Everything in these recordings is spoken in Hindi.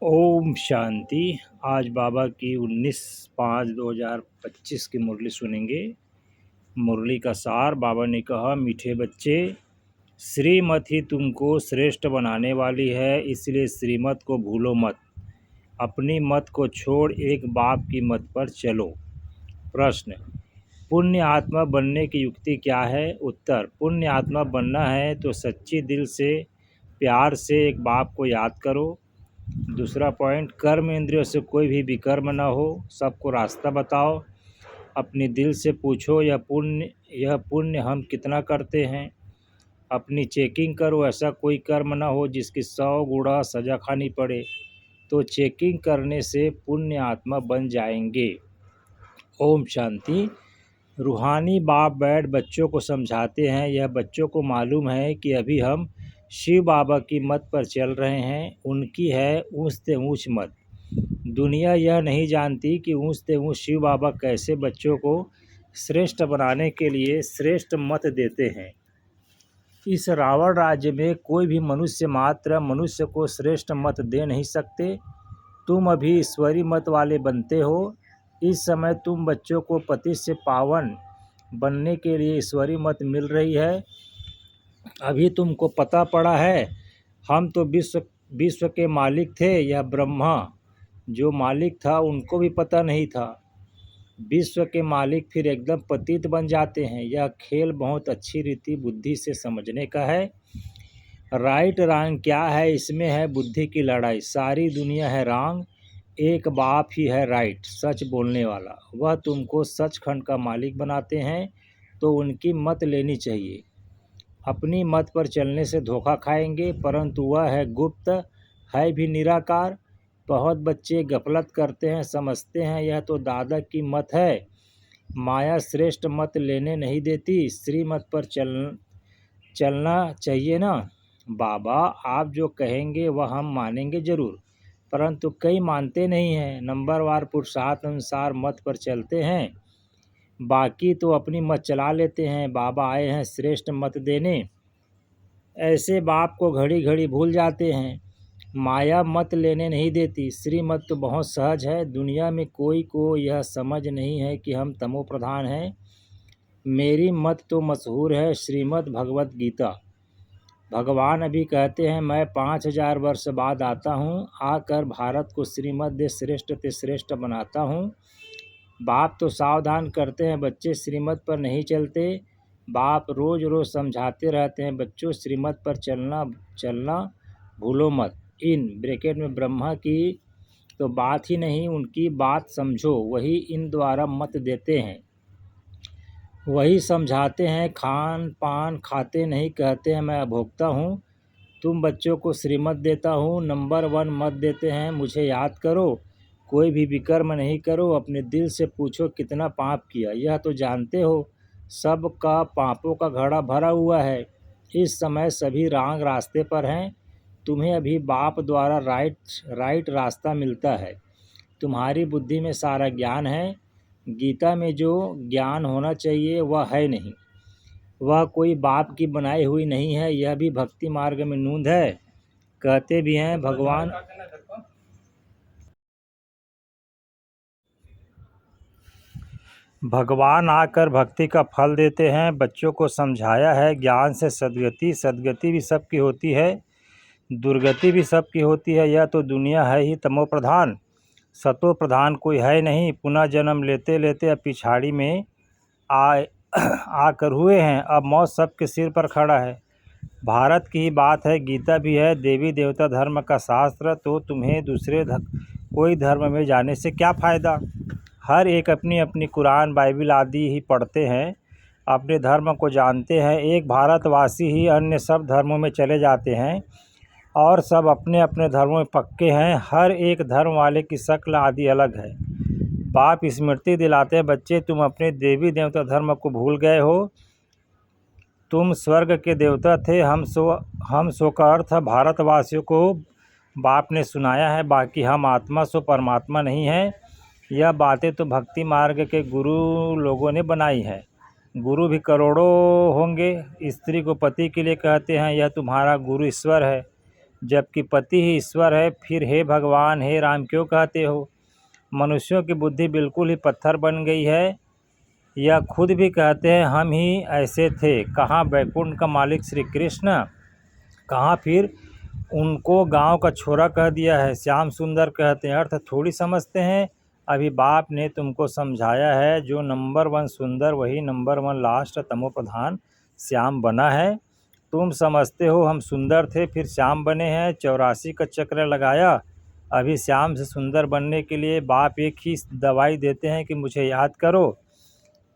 ओम शांति। आज बाबा की 19/5/2025 की मुरली सुनेंगे। मुरली का सार। बाबा ने कहा, मीठे बच्चे, श्रीमत ही तुमको श्रेष्ठ बनाने वाली है, इसलिए श्रीमत को भूलो मत। अपनी मत को छोड़ एक बाप की मत पर चलो। प्रश्न, पुण्य आत्मा बनने की युक्ति क्या है? उत्तर, पुण्य आत्मा बनना है तो सच्ची दिल से प्यार से एक बाप को याद करो। दूसरा पॉइंट, कर्म इंद्रियों से कोई भी विकर्म न हो, सबको रास्ता बताओ। अपनी दिल से पूछो, यह पुण्य हम कितना करते हैं। अपनी चेकिंग करो, ऐसा कोई कर्म न हो जिसकी 100 गुणा सजा खानी पड़े, तो चेकिंग करने से पुण्य आत्मा बन जाएंगे। ओम शांति। रूहानी बाप बैठ बच्चों को समझाते हैं। यह बच्चों को मालूम है कि अभी हम शिव बाबा की मत पर चल रहे हैं। उनकी है ऊंच से ऊंच मत। दुनिया यह नहीं जानती कि ऊंच से ऊंच शिव बाबा कैसे बच्चों को श्रेष्ठ बनाने के लिए श्रेष्ठ मत देते हैं। इस रावण राज्य में कोई भी मनुष्य मात्र मनुष्य को श्रेष्ठ मत दे नहीं सकते। तुम अभी ईश्वरी मत वाले बनते हो। इस समय तुम बच्चों को पति से पावन बनने के लिए ईश्वरी मत मिल रही है। अभी तुमको पता पड़ा है, हम तो विश्व के मालिक थे। यह ब्रह्मा जो मालिक था उनको भी पता नहीं था। विश्व के मालिक फिर एकदम पतित बन जाते हैं। यह खेल बहुत अच्छी रीति बुद्धि से समझने का है। राइट रॉन्ग क्या है, इसमें है बुद्धि की लड़ाई। सारी दुनिया है रॉन्ग, एक बाप ही है राइट, सच बोलने वाला। वह तुमको सचखंड का मालिक बनाते हैं, तो उनकी मत लेनी चाहिए। अपनी मत पर चलने से धोखा खाएंगे, परंतु वह है गुप्त, है भी निराकार। बहुत बच्चे गफलत करते हैं, समझते हैं यह तो दादा की मत है। माया श्रेष्ठ मत लेने नहीं देती, श्रीमत पर चलना चाहिए ना। बाबा, आप जो कहेंगे वह हम मानेंगे ज़रूर, परंतु कई मानते नहीं हैं। नंबरवार पुरुषार्थ अनुसार मत पर चलते हैं, बाकी तो अपनी मत चला लेते हैं। बाबा आए हैं श्रेष्ठ मत देने, ऐसे बाप को घड़ी घड़ी भूल जाते हैं। माया मत लेने नहीं देती। श्रीमत तो बहुत सहज है। दुनिया में कोई को यह समझ नहीं है कि हम तमो प्रधान हैं। मेरी मत तो मशहूर है, श्रीमद् भगवत गीता। भगवान अभी कहते हैं, मैं 5000 वर्ष बाद आता हूँ, आकर भारत को श्रीमद् श्रेष्ठ ते श्रेष्ठ बनाता हूँ। बाप तो सावधान करते हैं, बच्चे श्रीमत पर नहीं चलते। बाप रोज़ रोज़ समझाते रहते हैं, बच्चों श्रीमत पर चलना भूलो मत। इन ब्रैकेट में ब्रह्मा की तो बात ही नहीं, उनकी बात समझो, वही इन द्वारा मत देते हैं, वही समझाते हैं। खान पान खाते नहीं, कहते हैं मैं अभोक्ता हूँ। तुम बच्चों को श्रीमत देता हूँ, नंबर 1 मत देते हैं, मुझे याद करो, कोई भी विकर्म नहीं करो। अपने दिल से पूछो कितना पाप किया, यह तो जानते हो सबका पापों का घड़ा भरा हुआ है। इस समय सभी रांग रास्ते पर हैं। तुम्हें अभी बाप द्वारा राइट रास्ता मिलता है। तुम्हारी बुद्धि में सारा ज्ञान है। गीता में जो ज्ञान होना चाहिए वह है नहीं, वह कोई बाप की बनाई हुई नहीं है। यह भी भक्ति मार्ग में नूंद है। कहते भी हैं भगवान आकर भक्ति का फल देते हैं। बच्चों को समझाया है, ज्ञान से सदगति भी सबकी होती है, दुर्गति भी सबकी होती है। यह तो दुनिया है ही तमो प्रधान, सतो प्रधान कोई है नहीं। पुनः जन्म लेते लेते अब पिछाड़ी में आकर हुए हैं, अब मौत सबके सिर पर खड़ा है। भारत की ही बात है, गीता भी है, देवी देवता धर्म का शास्त्र। तो तुम्हें दूसरे कोई धर्म में जाने से क्या फ़ायदा। हर एक अपनी अपनी कुरान बाइबिल आदि ही पढ़ते हैं, अपने धर्म को जानते हैं। एक भारतवासी ही अन्य सब धर्मों में चले जाते हैं, और सब अपने अपने धर्मों में पक्के हैं। हर एक धर्म वाले की शक्ल आदि अलग है। बाप स्मृति दिलाते हैं, बच्चे तुम अपने देवी देवता धर्म को भूल गए हो। तुम स्वर्ग के देवता थे, हम सो का अर्थ भारतवासियों को बाप ने सुनाया है। बाकी हम आत्मा सो परमात्मा नहीं है। यह बातें तो भक्ति मार्ग के गुरु लोगों ने बनाई है। गुरु भी करोड़ों होंगे। स्त्री को पति के लिए कहते हैं, यह तुम्हारा गुरु ईश्वर है। जबकि पति ही ईश्वर है, फिर हे भगवान हे राम क्यों कहते हो? मनुष्यों की बुद्धि बिल्कुल ही पत्थर बन गई है। यह खुद भी कहते हैं हम ही ऐसे थे। कहाँ वैकुंठ का मालिक श्री कृष्ण, कहाँ फिर उनको गांव का छोरा कह दिया है। श्याम सुंदर कहते हैं, अर्थ थोड़ी समझते हैं। अभी बाप ने तुमको समझाया है, जो नंबर 1 सुंदर वही नंबर 1 लास्ट तमो प्रधान श्याम बना है। तुम समझते हो हम सुंदर थे फिर श्याम बने हैं, 84 का चक्र लगाया। अभी श्याम से सुंदर बनने के लिए बाप एक ही दवाई देते हैं कि मुझे याद करो।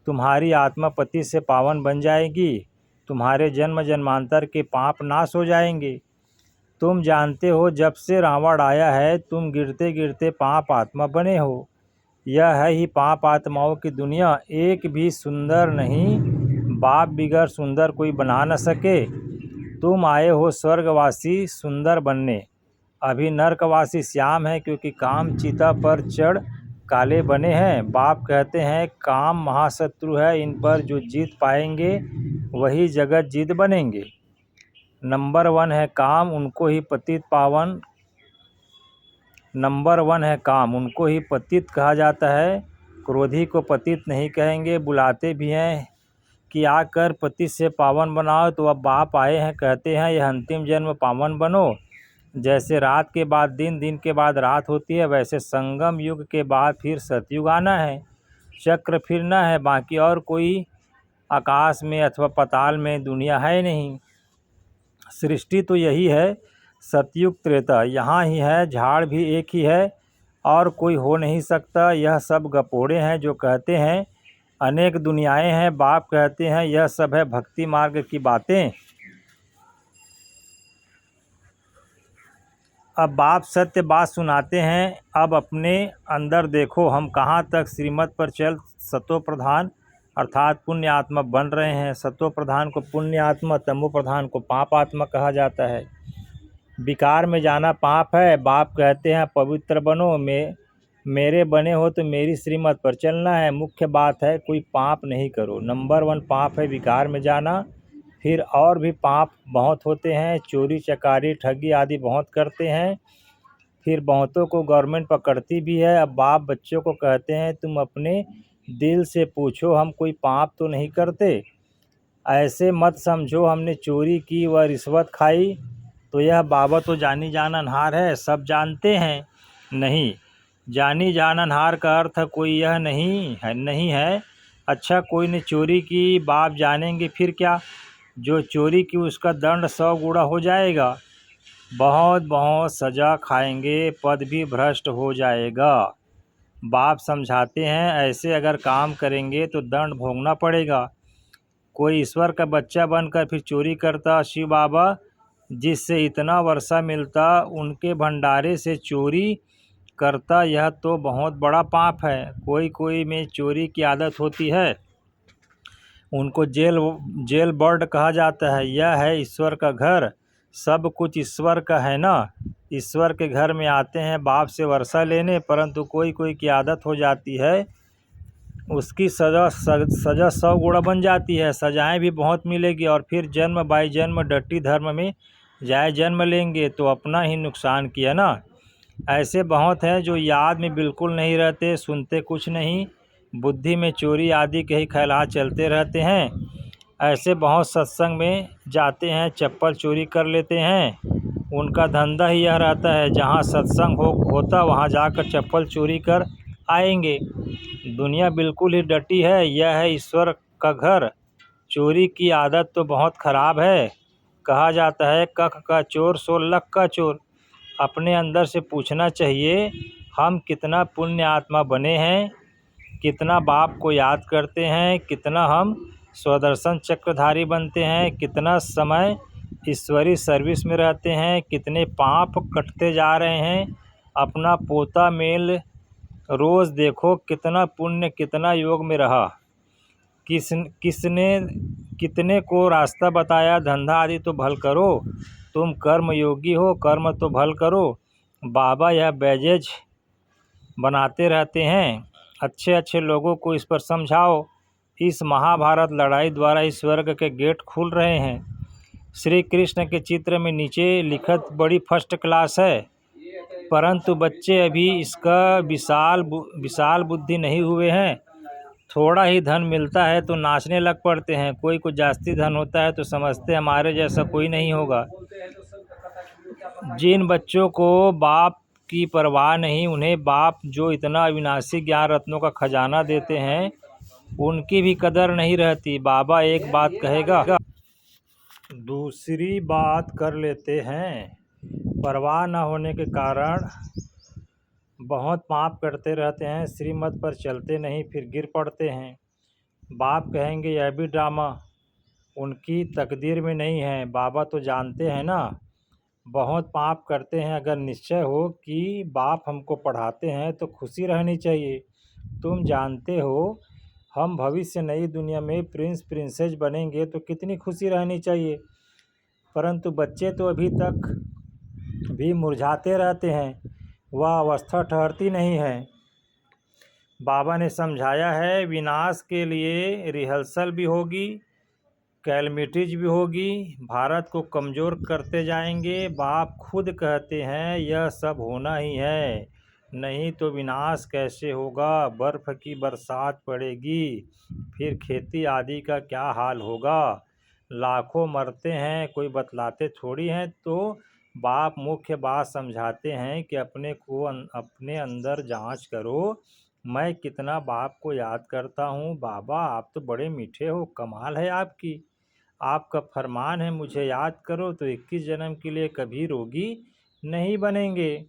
तुम्हारी आत्मा पति से पावन बन जाएगी, तुम्हारे जन्म जन्मांतर के पाप नाश हो जाएंगे। तुम जानते हो जब से रावण आया है तुम गिरते गिरते पाप आत्मा बने हो। यह है ही पाप आत्माओं की दुनिया, एक भी सुंदर नहीं, बाप बिगड़ सुंदर कोई बना न सके। तुम आए हो स्वर्गवासी सुंदर बनने, अभी नरकवासी श्याम है क्योंकि काम चिता पर चढ़ काले बने हैं। बाप कहते हैं काम महाशत्रु है, इन पर जो जीत पाएंगे वही जगत जीत बनेंगे। नंबर 1 है काम, उनको ही पतित पावन, नंबर 1 है काम, उनको ही पतित कहा जाता है। क्रोधी को पतित नहीं कहेंगे। बुलाते भी हैं कि आकर पति से पावन बनाओ, तो अब बाप आए हैं कहते हैं यह अंतिम जन्म पावन बनो। जैसे रात के बाद दिन, दिन के बाद रात होती है, वैसे संगम युग के बाद फिर सतयुग आना है। चक्र फिरना है, बाकी और कोई आकाश में अथवा पाताल में दुनिया है नहीं। सृष्टि तो यही है, सतयुग त्रेता यहाँ ही है, झाड़ भी एक ही है और कोई हो नहीं सकता। यह सब गपोड़े हैं जो कहते हैं अनेक दुनियाएं हैं। बाप कहते हैं यह सब है भक्ति मार्ग की बातें। अब बाप सत्य बात सुनाते हैं, अब अपने अंदर देखो हम कहाँ तक श्रीमत पर चल सतो प्रधान अर्थात पुण्य आत्मा बन रहे हैं। सतो प्रधान को पुण्य आत्मा, तमो प्रधान को पाप आत्मा कहा जाता है। विकार में जाना पाप है। बाप कहते हैं पवित्र बनो, मेरे बने हो तो मेरी श्रीमत पर चलना है। मुख्य बात है कोई पाप नहीं करो। नंबर 1 पाप है विकार में जाना। फिर और भी पाप बहुत होते हैं, चोरी चकारी ठगी आदि बहुत करते हैं। फिर बहुतों को गवर्नमेंट पकड़ती भी है। अब बाप बच्चों को कहते हैं तुम अपने दिल से पूछो हम कोई पाप तो नहीं करते। ऐसे मत समझो हमने चोरी की व रिश्वत खाई तो यह बाबा तो जानी जान अनहार है, सब जानते हैं। नहीं, जानी जान अनहार का अर्थ कोई यह नहीं है। अच्छा कोई ने चोरी की, बाप जानेंगे फिर क्या? जो चोरी की उसका दंड 100 गुना हो जाएगा। बहुत बहुत सजा खाएंगे, पद भी भ्रष्ट हो जाएगा। बाप समझाते हैं ऐसे अगर काम करेंगे तो दंड भोगना पड़ेगा। कोई ईश्वर का बच्चा बनकर फिर चोरी करता, शिव बाबा जिससे इतना वर्षा मिलता उनके भंडारे से चोरी करता, यह तो बहुत बड़ा पाप है। कोई में चोरी की आदत होती है, उनको जेल बर्ड कहा जाता है। यह है ईश्वर का घर, सब कुछ ईश्वर का है ना। ईश्वर के घर में आते हैं बाप से वर्षा लेने, परंतु कोई की आदत हो जाती है, उसकी सज़ा 100 गुना बन जाती है। सजाएं भी बहुत मिलेगी और फिर जन्म बाई जन्म डट्टी धर्म में जाए जन्म लेंगे तो अपना ही नुकसान किया ना। ऐसे बहुत हैं जो याद में बिल्कुल नहीं रहते, सुनते कुछ नहीं, बुद्धि में चोरी आदि के ही ख्यालात चलते रहते हैं। ऐसे बहुत सत्संग में जाते हैं, चप्पल चोरी कर लेते हैं। उनका धंधा ही यह रहता है जहाँ सत्संग होता वहाँ जाकर चप्पल चोरी कर आएंगे। दुनिया बिल्कुल ही डटी है, यह है ईश्वर का घर। चोरी की आदत तो बहुत खराब है। कहा जाता है कख का चोर सो लख का चोर। अपने अंदर से पूछना चाहिए हम कितना पुण्य आत्मा बने हैं, कितना बाप को याद करते हैं, कितना हम स्वदर्शन चक्रधारी बनते हैं, कितना समय ईश्वरी सर्विस में रहते हैं, कितने पाप कटते जा रहे हैं। अपना पोता मेल रोज़ देखो कितना पुण्य कितना योग में रहा। किसने कितने को रास्ता बताया, धंधा आदि तो भल करो, तुम कर्म योगी हो, कर्म तो भल करो। बाबा यह बैजेज बनाते रहते हैं, अच्छे अच्छे लोगों को इस पर समझाओ। इस महाभारत लड़ाई द्वारा इस स्वर्ग के गेट खुल रहे हैं। श्री कृष्ण के चित्र में नीचे लिखत बड़ी फर्स्ट क्लास है, परंतु बच्चे अभी इसका विशाल बुद्धि नहीं हुए हैं। थोड़ा ही धन मिलता है तो नाचने लग पड़ते हैं। कोई को जास्ती धन होता है तो समझते हमारे जैसा कोई नहीं होगा। जिन बच्चों को बाप की परवाह नहीं, उन्हें बाप जो इतना अविनाशी ज्ञान रत्नों का खजाना देते हैं, उनकी भी कदर नहीं रहती। बाबा एक बात कहेगा, दूसरी बात कर लेते हैं। परवाह न होने के कारण बहुत पाप करते रहते हैं, श्रीमत पर चलते नहीं, फिर गिर पड़ते हैं। बाप कहेंगे यह भी ड्रामा उनकी तकदीर में नहीं है। बाबा तो जानते हैं ना, बहुत पाप करते हैं। अगर निश्चय हो कि बाप हमको पढ़ाते हैं तो खुशी रहनी चाहिए। तुम जानते हो हम भविष्य नई दुनिया में प्रिंस प्रिंसेस बनेंगे तो कितनी खुशी रहनी चाहिए। परंतु बच्चे तो अभी तक भी मुरझाते रहते हैं, वह अवस्था ठहरती नहीं है। बाबा ने समझाया है, विनाश के लिए रिहर्सल भी होगी, कैलमिटीज भी होगी, भारत को कमज़ोर करते जाएंगे। बाप खुद कहते हैं यह सब होना ही है, नहीं तो विनाश कैसे होगा। बर्फ़ की बरसात पड़ेगी, फिर खेती आदि का क्या हाल होगा। लाखों मरते हैं, कोई बतलाते थोड़ी हैं। तो बाप मुख्य बात समझाते हैं कि अपने अंदर जांच करो, मैं कितना बाप को याद करता हूँ। बाबा आप तो बड़े मीठे हो, कमाल है आपकी। आपका फरमान है मुझे याद करो तो 21 जन्म के लिए कभी रोगी नहीं बनेंगे।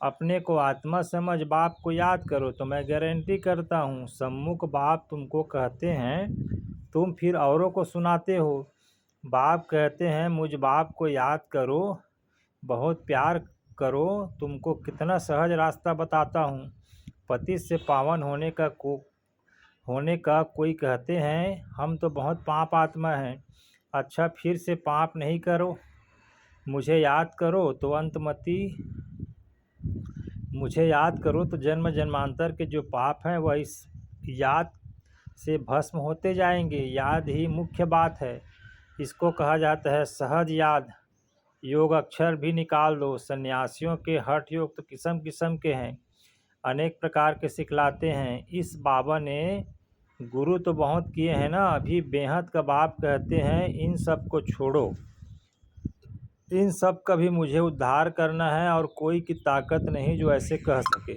अपने को आत्मा समझ बाप को याद करो तो मैं गारंटी करता हूँ सम्मुख बाप तुमको कहते हैं, तुम फिर औरों को सुनाते हो। बाप कहते हैं मुझ बाप को याद करो, बहुत प्यार करो, तुमको कितना सहज रास्ता बताता हूँ। पति से पावन होने का कोई कहते हैं हम तो बहुत पाप आत्मा हैं। अच्छा फिर से पाप नहीं करो, मुझे याद करो तो मुझे याद करो तो जन्म जन्मांतर के जो पाप हैं वह इस याद से भस्म होते जाएंगे। याद ही मुख्य बात है, इसको कहा जाता है सहज याद। योग अक्षर भी निकाल दो। सन्यासियों के हठ योग तो किस्म किस्म के हैं, अनेक प्रकार के सिखलाते हैं। इस बाबा ने गुरु तो बहुत किए हैं ना, अभी बेहद का बाप कहते हैं इन सब को छोड़ो, इन सब का भी मुझे उद्धार करना है और कोई की ताकत नहीं जो ऐसे कह सके।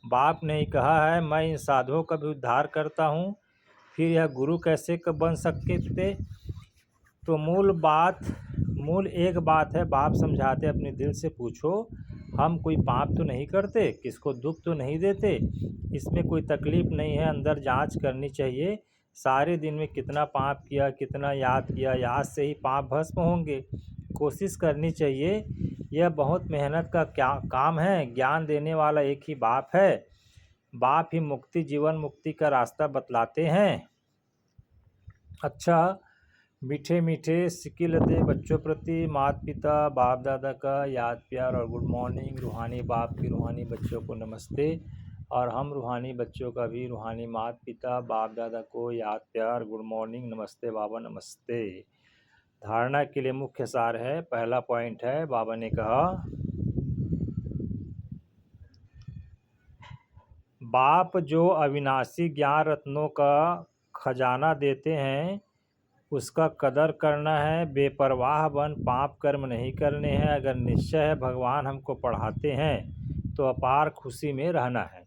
बाप ने ही कहा है मैं इन साधुओं का भी उद्धार करता हूँ, फिर यह गुरु कैसे बन सकते थे। तो मूल एक बात है, बाप समझाते अपने दिल से पूछो, हम कोई पाप तो नहीं करते, किसको दुख तो नहीं देते, इसमें कोई तकलीफ़ नहीं है। अंदर जांच करनी चाहिए, सारे दिन में कितना पाप किया, कितना याद किया, याद से ही पाप भस्म होंगे। कोशिश करनी चाहिए, यह बहुत मेहनत का काम है। ज्ञान देने वाला एक ही बाप है, बाप ही जीवन मुक्ति का रास्ता बतलाते हैं। अच्छा मीठे मीठे सिकिलते बच्चों प्रति माता पिता बाप दादा का याद प्यार और गुड मॉर्निंग। रूहानी बाप की रूहानी बच्चों को नमस्ते, और हम रूहानी बच्चों का भी रूहानी माता पिता बाप दादा को याद प्यार गुड मॉर्निंग नमस्ते बाबा नमस्ते। धारणा के लिए मुख्य सार है, पहला पॉइंट है, बाबा ने कहा बाप जो अविनाशी ज्ञान रत्नों का खजाना देते हैं उसका कदर करना है। बेपरवाह बन पाप कर्म नहीं करने हैं। अगर निश्चय है भगवान हमको पढ़ाते हैं तो अपार खुशी में रहना है।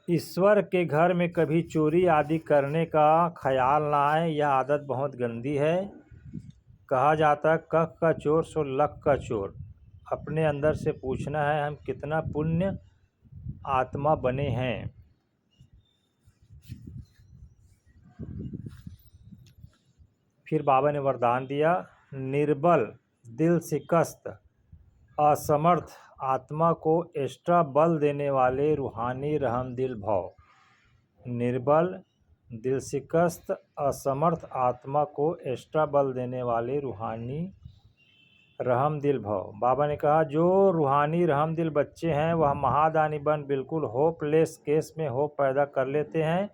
ईश्वर के घर में कभी चोरी आदि करने का ख्याल ना आए, यह आदत बहुत गंदी है। कहा जाता है कख का चोर सो लख का चोर। अपने अंदर से पूछना है हम कितना पुण्य आत्मा बने हैं। फिर बाबा ने वरदान दिया, निर्बल दिल शिकस्त असमर्थ आत्मा को एक्स्ट्रा बल देने वाले रूहानी रहमदिल भव। निर्बल दिल शिकस्त असमर्थ आत्मा को एक्स्ट्रा बल देने वाले रूहानी रहमदिल भव। बाबा ने कहा जो रूहानी रहमदिल बच्चे हैं वह महादानी बन बिल्कुल होपलेस केस में होप पैदा कर लेते हैं।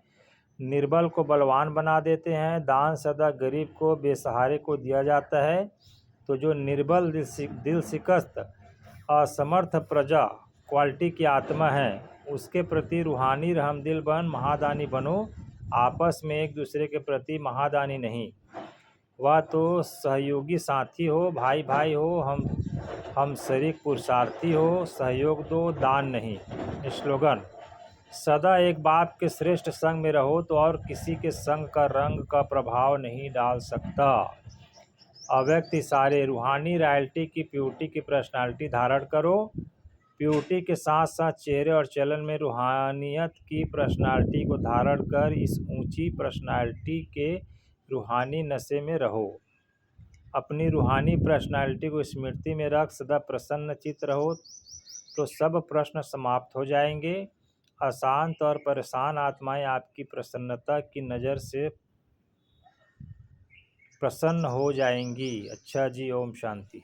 निर्बल को बलवान बना देते हैं। दान सदा गरीब को, बेसहारे को दिया जाता है। तो जो निर्बल दिल शिकस्त असमर्थ प्रजा क्वालिटी की आत्मा है, उसके प्रति रूहानी रहमदिल बन महादानी बनो। आपस में एक दूसरे के प्रति महादानी नहीं, वह तो सहयोगी साथी हो, भाई भाई हो, हम शरीक पुरुषार्थी हो। सहयोग दो, दान नहीं। स्लोगन: सदा एक बाप के श्रेष्ठ संग में रहो तो और किसी के संग का रंग का प्रभाव नहीं डाल सकता। अव्यक्त इशारे: रूहानी रॉयल्टी की प्योरिटी की पर्सनालिटी धारण करो। प्योरिटी के साथ साथ चेहरे और चलन में रूहानियत की पर्सनालिटी को धारण कर इस ऊंची पर्सनालिटी के रूहानी नशे में रहो। अपनी रूहानी पर्सनालिटी को स्मृति में रख सदा प्रसन्न चित्त रहो तो सब प्रश्न समाप्त हो जाएंगे। अशांत और परेशान आत्माएं आपकी प्रसन्नता की नज़र से प्रसन्न हो जाएंगी। अच्छा जी, ओम शांति।